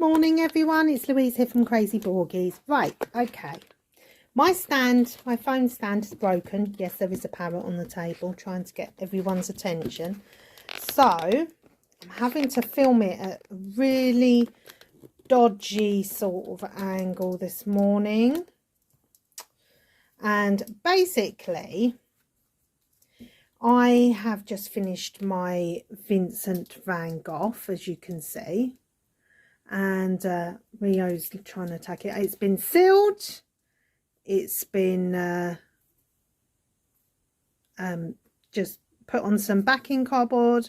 morning everyone, it's Louise here from Crazy Borgies. Right, okay. My phone stand is broken. Yes, there is a parrot on the table trying to get everyone's attention. So, I'm having to film it at a really dodgy sort of angle this morning. And basically, I have just finished my Vincent van Gogh, as you can see. And Rio's trying to attack it. It's been sealed. It's been just put on some backing cardboard,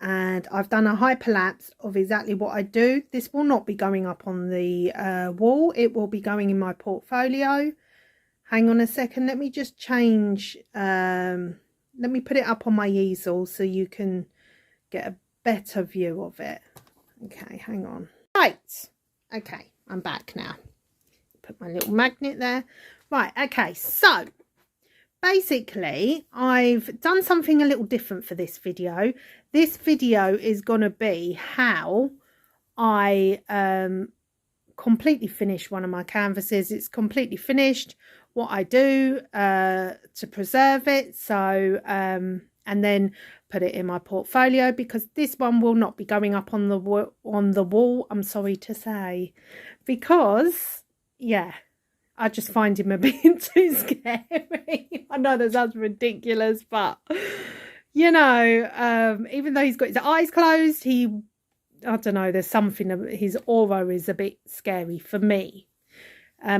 and I've done a hyperlapse of exactly what I do. This will not be going up on the wall. It will be going in my portfolio. Hang on a second. Let me just change. Let me put it up on my easel so you can get a better view of it. Okay, hang on. Right, okay, I'm back now. Put my little magnet there. Right, okay, so basically I've done something a little different for this video. This video is going to be how I completely finish one of my canvases. It's completely finished, what I do to preserve it. So and then put it in my portfolio, because this one will not be going up on the wall, I'm sorry to say, because yeah, I just find him a bit too scary. I know that sounds ridiculous, but you know, even though he's got his eyes closed, I don't know, there's something, his aura is a bit scary for me.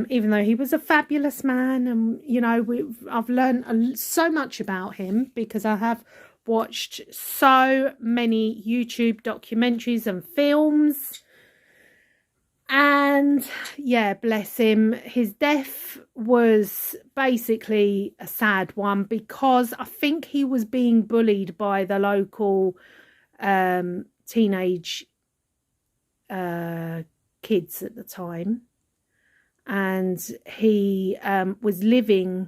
Even though he was a fabulous man, and you know, I've learned so much about him because I have watched so many YouTube documentaries and films. And yeah, bless him, his death was basically a sad one, because I think he was being bullied by the local teenage kids at the time. And he was living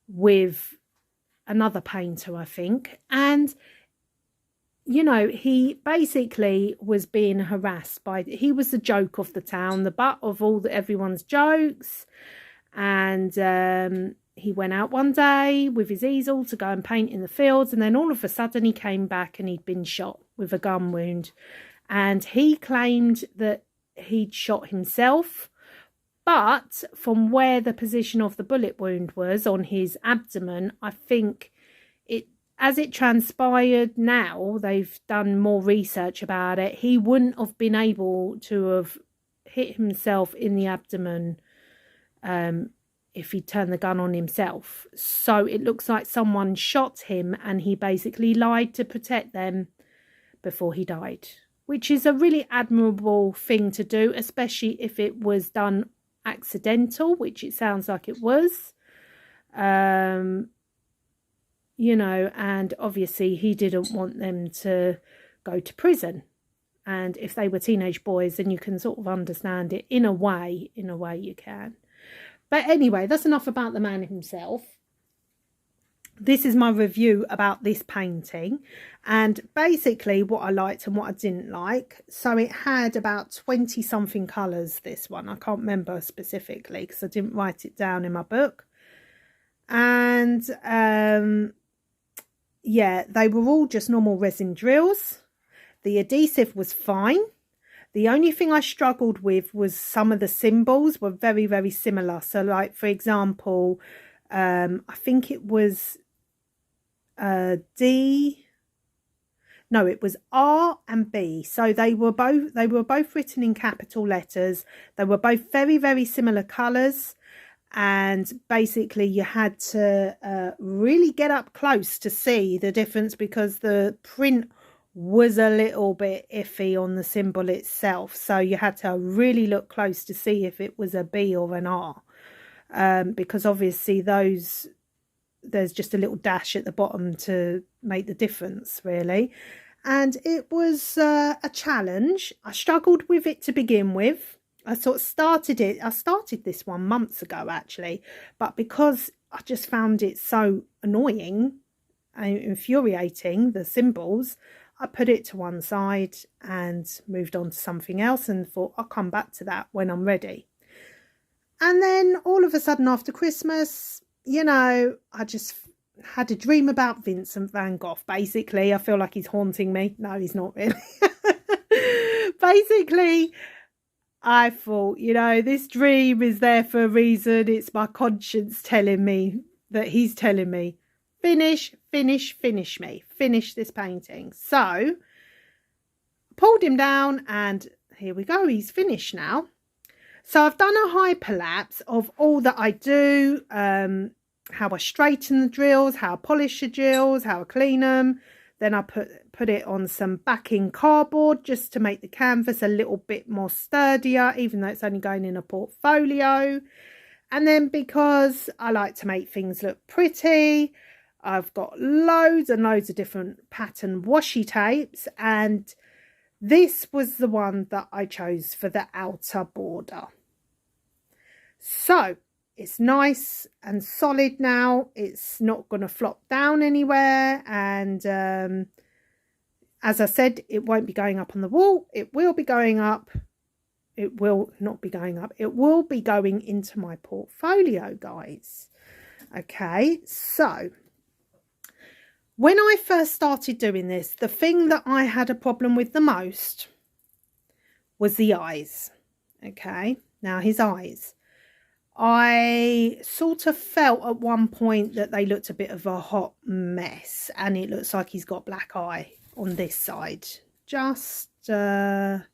with another painter, I think. And, you know, he basically was being harassed by, he was the joke of the town, the butt of everyone's jokes. And he went out one day with his easel to go and paint in the fields. And then all of a sudden he came back and he'd been shot with a gun wound. And he claimed that he'd shot himself. But from where the position of the bullet wound was on his abdomen, I think as it transpired now, they've done more research about it, he wouldn't have been able to have hit himself in the abdomen if he turned the gun on himself. So it looks like someone shot him and he basically lied to protect them before he died, which is a really admirable thing to do, especially if it was done accidental, which it sounds like it was. You know, and obviously he didn't want them to go to prison. And if they were teenage boys, then you can sort of understand it in a way you can. But anyway, that's enough about the man himself. This is my review about this painting, and basically what I liked and what I didn't like. So it had about 20 something colours, this one. I can't remember specifically because I didn't write it down in my book. And yeah, they were all just normal resin drills. The adhesive was fine. The only thing I struggled with was some of the symbols were very, very similar. So like, for example, I think it was it was R and B. So they were both written in capital letters. They were both very, very similar colours. And basically you had to really get up close to see the difference, because the print was a little bit iffy on the symbol itself. So you had to really look close to see if it was a B or an R, because obviously there's just a little dash at the bottom to make the difference, really. And it was a challenge. I struggled with it to begin with. I started this one months ago actually, but because I just found it so annoying and infuriating, the symbols, I put it to one side and moved on to something else and thought I'll come back to that when I'm ready. And then all of a sudden after Christmas, you know, I just had a dream about Vincent van Gogh. Basically, I feel like he's haunting me. No, he's not really. Basically, I thought, you know, this dream is there for a reason. It's my conscience telling me that he's telling me, finish me, finish this painting. So pulled him down and here we go, he's finished now. So I've done a hyperlapse of all that I do, how I straighten the drills, how I polish the drills, how I clean them. Then I put it on some backing cardboard just to make the canvas a little bit more sturdier, even though it's only going in a portfolio. And then because I like to make things look pretty, I've got loads and loads of different pattern washi tapes, and this was the one that I chose for the outer border. So it's nice and solid now. It's not going to flop down anywhere. And as I said, it won't be going up on the wall. It will be going up. It will not be going up. It will be going into my portfolio, guys. Okay, so when I first started doing this, the thing that I had a problem with the most was the eyes. Okay, now his eyes. I sort of felt at one point that they looked a bit of a hot mess, and it looks like he's got black eye on this side, just there.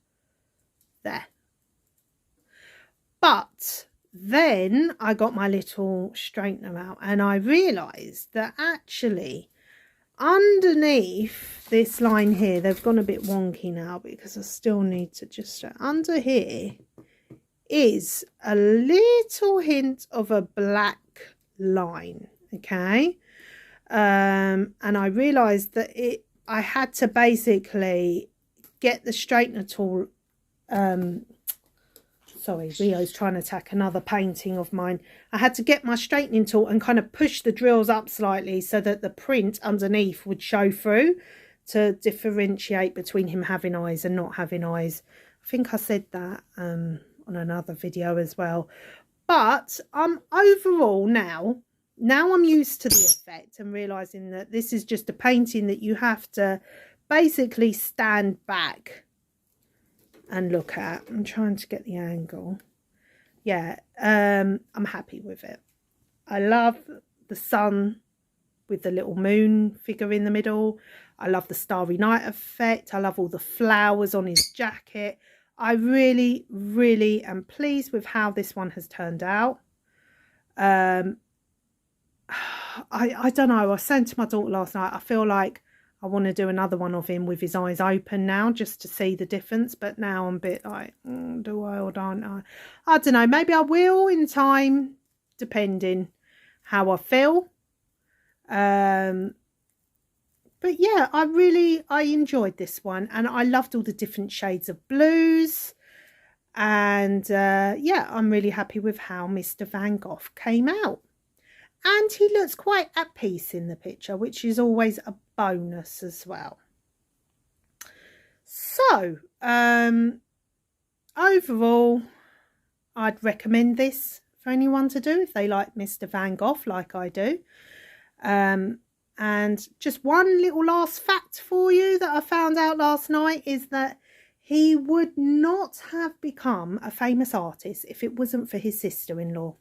But then I got my little straightener out and I realised that actually underneath this line here, they've gone a bit wonky now because I still need to just, under here is a little hint of a black line. Okay, and I realized that I had to basically get the straightener tool. Sorry, Rio's trying to attack another painting of mine. I had to get my straightening tool and kind of push the drills up slightly so that the print underneath would show through, to differentiate between him having eyes and not having eyes. I think I said that on another video as well. But overall now I'm used to the effect and realizing that this is just a painting that you have to basically stand back and look at. I'm trying to get the angle. Yeah, I'm happy with it. I love the sun with the little moon figure in the middle. I love the Starry Night effect. I love all the flowers on his jacket. I really, really am pleased with how this one has turned out. I don't know. I was saying to my daughter last night, I feel like I want to do another one of him with his eyes open now, just to see the difference. But now I'm a bit like, do I or don't I? I don't know. Maybe I will in time, depending how I feel. But yeah, I enjoyed this one, and I loved all the different shades of blues. And yeah, I'm really happy with how Mr. Van Gogh came out. And he looks quite at peace in the picture, which is always a bonus as well. So, overall, I'd recommend this for anyone to do if they like Mr. Van Gogh like I do. And just one little last fact for you that I found out last night is that he would not have become a famous artist if it wasn't for his sister-in-law.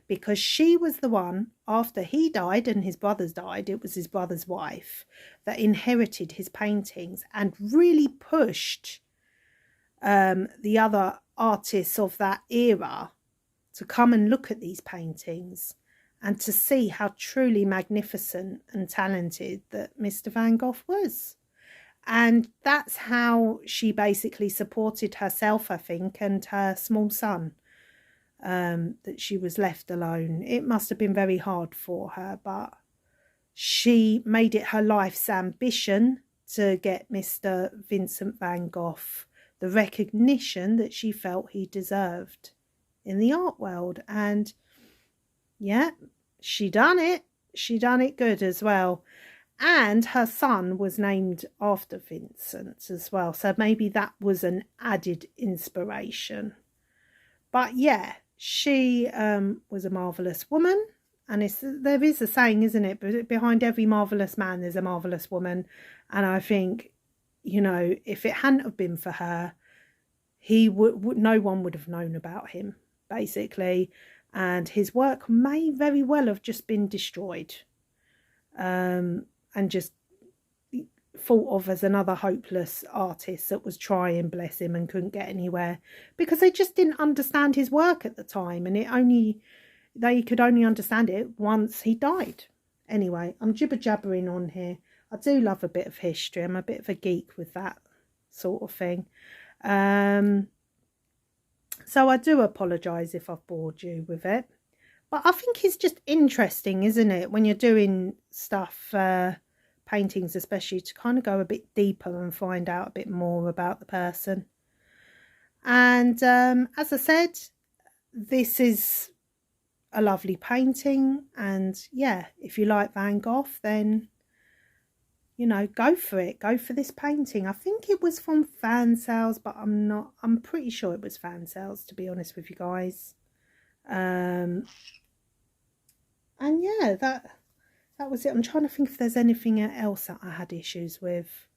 Because she was the one, after he died and his brothers died, it was his brother's wife, that inherited his paintings and really pushed the other artists of that era to come and look at these paintings and to see how truly magnificent and talented that Mr. Van Gogh was. And that's how she basically supported herself, I think, and her small son. That she was left alone. It must have been very hard for her, but she made it her life's ambition to get Mr. Vincent van Gogh the recognition that she felt he deserved in the art world. And yeah, she done it. She done it good as well. And her son was named after Vincent as well. So maybe that was an added inspiration. But yeah, she was a marvellous woman. And there is a saying, isn't it? But behind every marvellous man, there's a marvellous woman. And I think, you know, if it hadn't have been for her, no one would have known about him, basically. And his work may very well have just been destroyed. And just thought of as another hopeless artist that was trying, bless him, and couldn't get anywhere because they just didn't understand his work at the time, and they could only understand it once he died. Anyway, I'm jibber jabbering on here. I do love a bit of history. I'm a bit of a geek with that sort of thing. So I do apologise if I've bored you with it. But I think it's just interesting, isn't it, when you're doing stuff, paintings especially, to kind of go a bit deeper and find out a bit more about the person. And as I said, this is a lovely painting. And yeah, if you like Van Gogh, then, you know, go for it. Go for this painting. I think it was from fan sales, but I'm pretty sure it was fan sales, to be honest with you guys. And yeah, that was it. I'm trying to think if there's anything else that I had issues with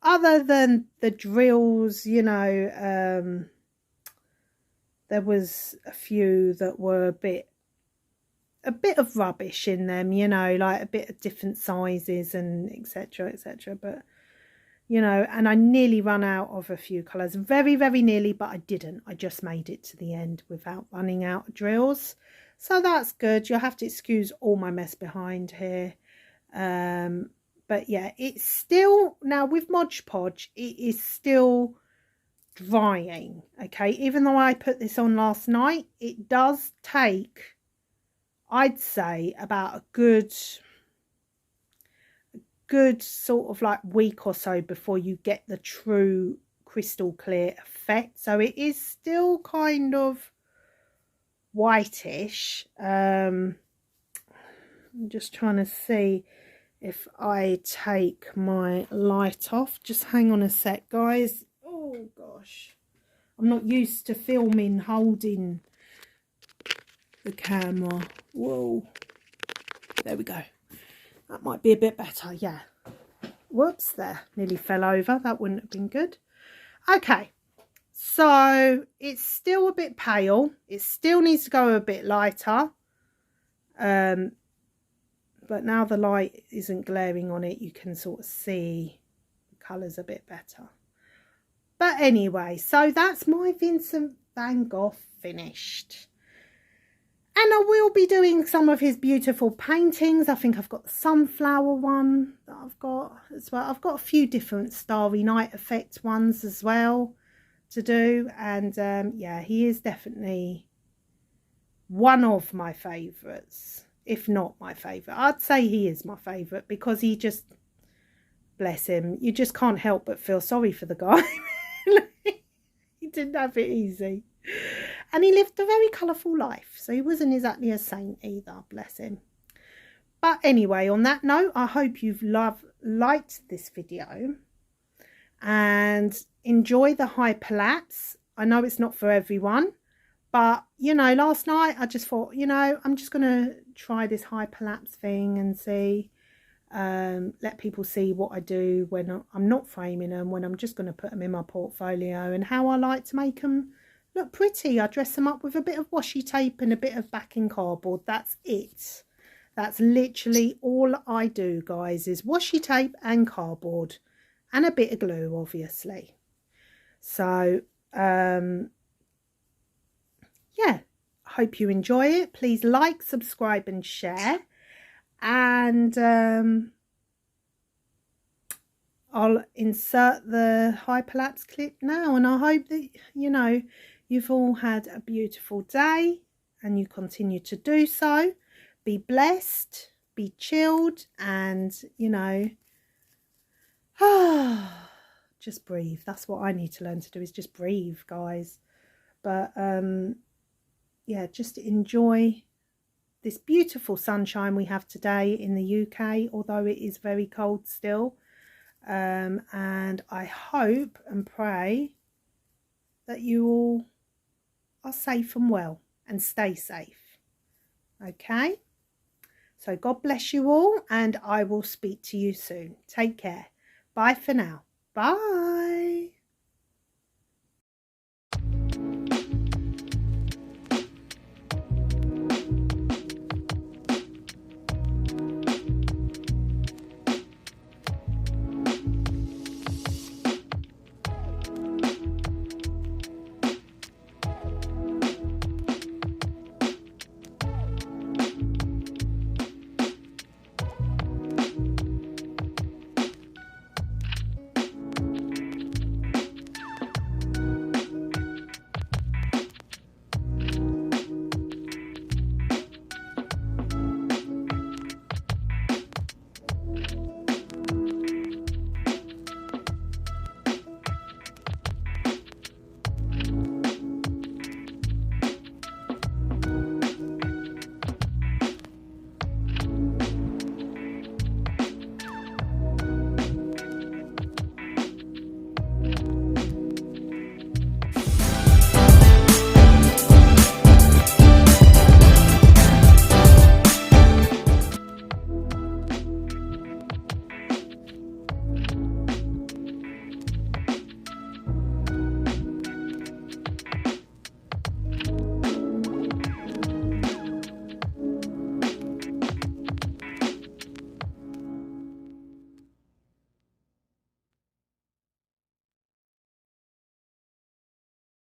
other than the drills. You know, there was a few that were a bit of rubbish in them, you know, like a bit of different sizes and etc, but you know, and I nearly run out of a few colours, very nearly, but I didn't. I just made it to the end without running out of drills. So that's good. You'll have to excuse all my mess behind here. But yeah, it's still, now with Mod Podge, it is still drying. Okay, even though I put this on last night, it does take, I'd say, about a good sort of like week or so before you get the true crystal clear effect. So it is still kind of whitish. I'm just trying to see if I take my light off. Just hang on a sec, guys. Oh gosh, I'm not used to filming holding the camera. Whoa, there we go. That might be a bit better. Yeah, whoops, there, nearly fell over. That wouldn't have been good. Okay, so it's still a bit pale. It still needs to go a bit lighter. But now the light isn't glaring on it, you can sort of see the colours a bit better. But anyway, so that's my Vincent van Gogh finished. And I will be doing some of his beautiful paintings. I think I've got the sunflower one that I've got as well. I've got a few different Starry Night effect ones as well to do. And yeah, he is definitely one of my favourites, if not my favourite. I'd say he is my favourite because he just, bless him, you just can't help but feel sorry for the guy. He didn't have it easy. And he lived a very colourful life. So he wasn't exactly a saint either, bless him. But anyway, on that note, I hope you've liked this video. And enjoy the hyperlapse. I know it's not for everyone. But, you know, last night I just thought, you know, I'm just going to try this hyperlapse thing and see. Let people see what I do when I'm not framing them, when I'm just going to put them in my portfolio, and how I like to make them look pretty. I dress them up with a bit of washi tape and a bit of backing cardboard. That's it. That's literally all I do, guys, is washi tape and cardboard and a bit of glue, obviously. So yeah, I hope you enjoy it. Please like, subscribe and share. And I'll insert the hyperlapse clip now, and I hope that, you know, you've all had a beautiful day and you continue to do so. Be blessed, be chilled, and, you know, just breathe. That's what I need to learn to do, is just breathe, guys. But yeah, just enjoy this beautiful sunshine we have today in the UK, although it is very cold still. And I hope and pray that you all are safe and well and stay safe. Okay? So God bless you all, and I will speak to you soon. Take care. Bye for now. Bye.